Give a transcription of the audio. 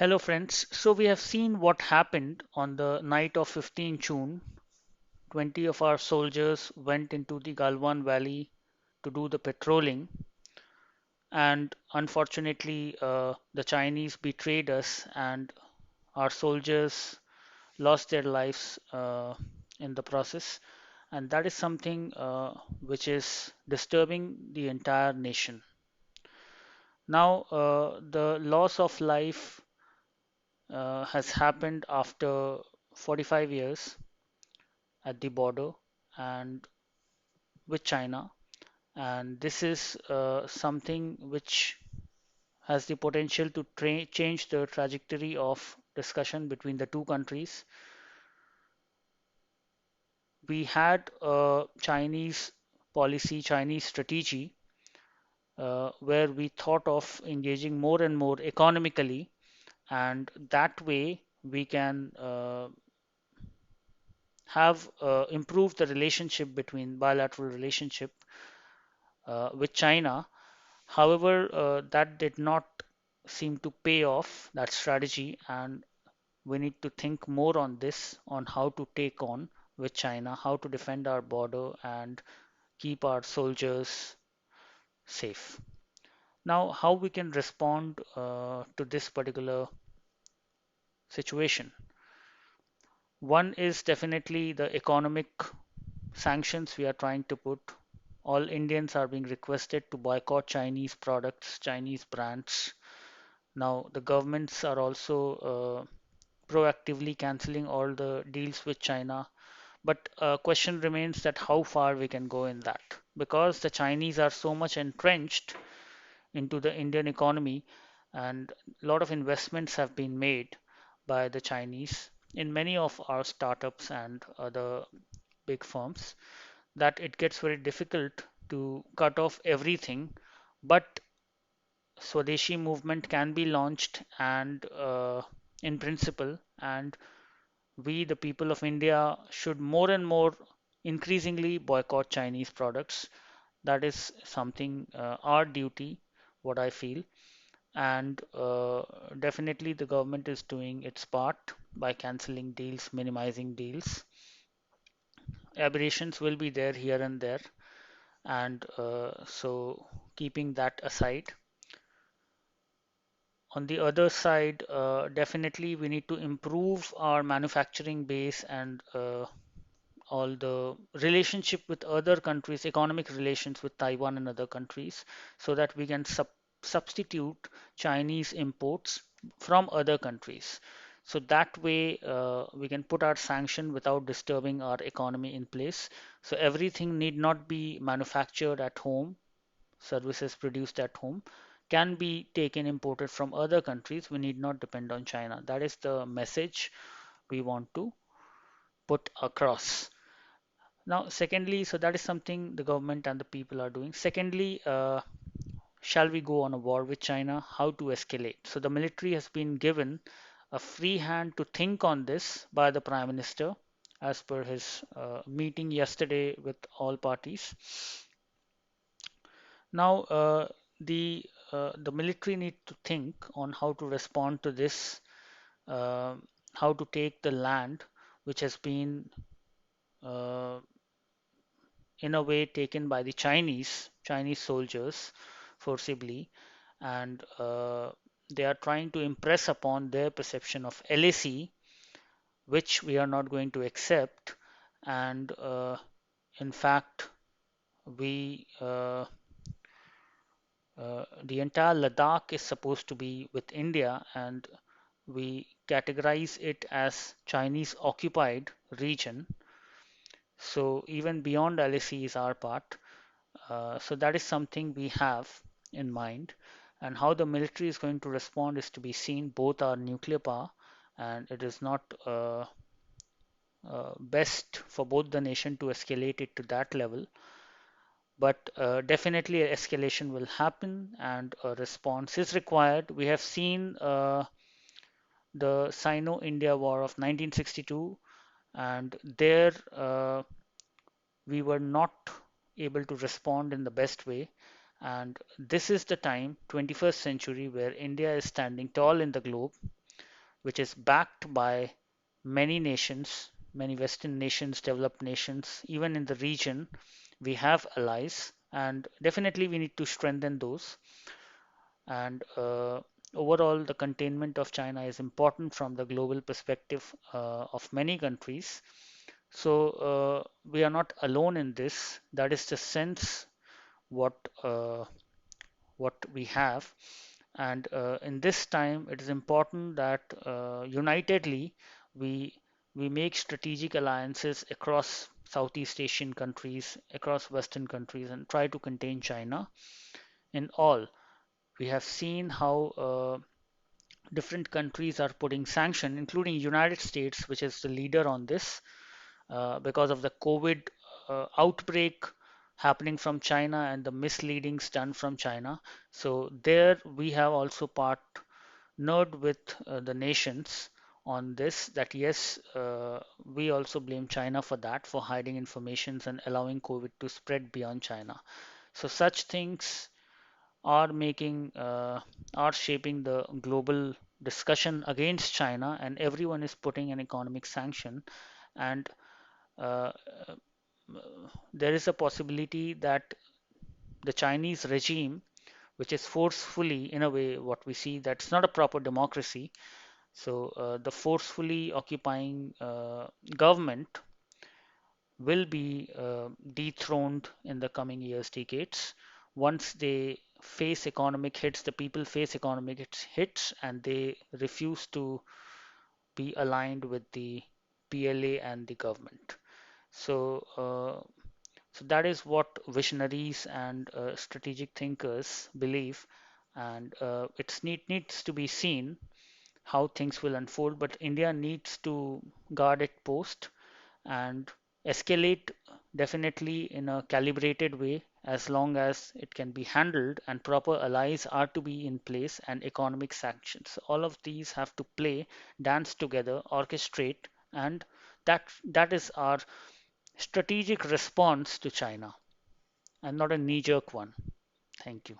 Hello friends, so we have seen what happened on the night of 15 June. 20 of our soldiers went into the Galwan Valley to do the patrolling, and unfortunately, the Chinese betrayed us, and our soldiers lost their lives in the process. And that is something which is disturbing the entire nation. Now, the loss of life has happened after 45 years at the border and with China, and this is something which has the potential to change the trajectory of discussion between the two countries. We had a Chinese policy, Chinese strategy, where we thought of engaging more and more economically, and that way we can have improved the relationship between bilateral relationship with China. However, that did not seem to pay off, that strategy, and we need to think more on this, on how to take on with China, how to defend our border and keep our soldiers safe. Now, how we can respond to this particular situation? One is definitely the economic sanctions we are trying to put. All Indians are being requested to boycott Chinese products, Chinese brands. Now, the governments are also proactively canceling all the deals with China. But question remains that how far we can go in that. Because the Chinese are so much entrenched into the Indian economy and a lot of investments have been made by the Chinese in many of our startups and other big firms, that it gets very difficult to cut off everything. But Swadeshi movement can be launched and in principle, and we, the people of India, should more and more increasingly boycott Chinese products. That is something our duty, what I feel. And definitely the government is doing its part by canceling deals, minimizing deals. Aberrations will be there here and there, and so keeping that aside. On the other side, definitely we need to improve our manufacturing base and all the relationship with other countries, economic relations with Taiwan and other countries, so that we can substitute Chinese imports from other countries. So that way, we can put our sanction without disturbing our economy in place. So everything need not be manufactured at home, services produced at home can be taken imported from other countries. We need not depend on China. That is the message we want to put across. Now, secondly, so that is something the government and the people are doing. Secondly, shall we go on a war with China? How to escalate? So the military has been given a free hand to think on this by the Prime Minister as per his meeting yesterday with all parties. Now, the military need to think on how to respond to this, uh, how to take the land which has been uh, in a way taken by the Chinese soldiers forcibly, and they are trying to impress upon their perception of LAC, which we are not going to accept. And in fact, we the entire Ladakh is supposed to be with India, and we categorize it as Chinese occupied region. So even beyond LAC is our part. So that is something we have in mind. And how the military is going to respond is to be seen. Both are nuclear power, and it is not best for both the nation to escalate it to that level. But definitely escalation will happen and a response is required. We have seen the Sino-India War of 1962, and there we were not able to respond in the best way. And this is the time, 21st century, where India is standing tall in the globe. which is backed by many nations, many Western nations, developed nations, even in the region, we have allies, and definitely we need to strengthen those. And overall, the containment of China is important from the global perspective of many countries. So we are not alone in this. That is the sense what uh, what we have. And in this time, it is important that unitedly we we make strategic alliances across Southeast Asian countries, across Western countries, and try to contain China in all. We have seen how different countries are putting sanction, including United States, which is the leader on this, because of the COVID outbreak happening from China and the misleadings done from China. So there we have also partnered with the nations on this. That yes, we also blame China for that, for hiding informations and allowing COVID to spread beyond China. So such things are making are shaping the global discussion against China, and everyone is putting an economic sanction. And uh, there is a possibility that the Chinese regime, which is forcefully, in a way, what we see, that's not a proper democracy. So the forcefully occupying government will be dethroned in the coming years, decades, once they face economic hits, the people face economic hits, and they refuse to be aligned with the PLA and the government. So, so that is what visionaries and strategic thinkers believe, and needs to be seen how things will unfold. But India needs to guard its post and escalate definitely in a calibrated way as long as it can be handled and proper allies are to be in place and economic sanctions. All of these have to play, dance together, orchestrate, and that is our strategic response to China and not a knee-jerk one. Thank you.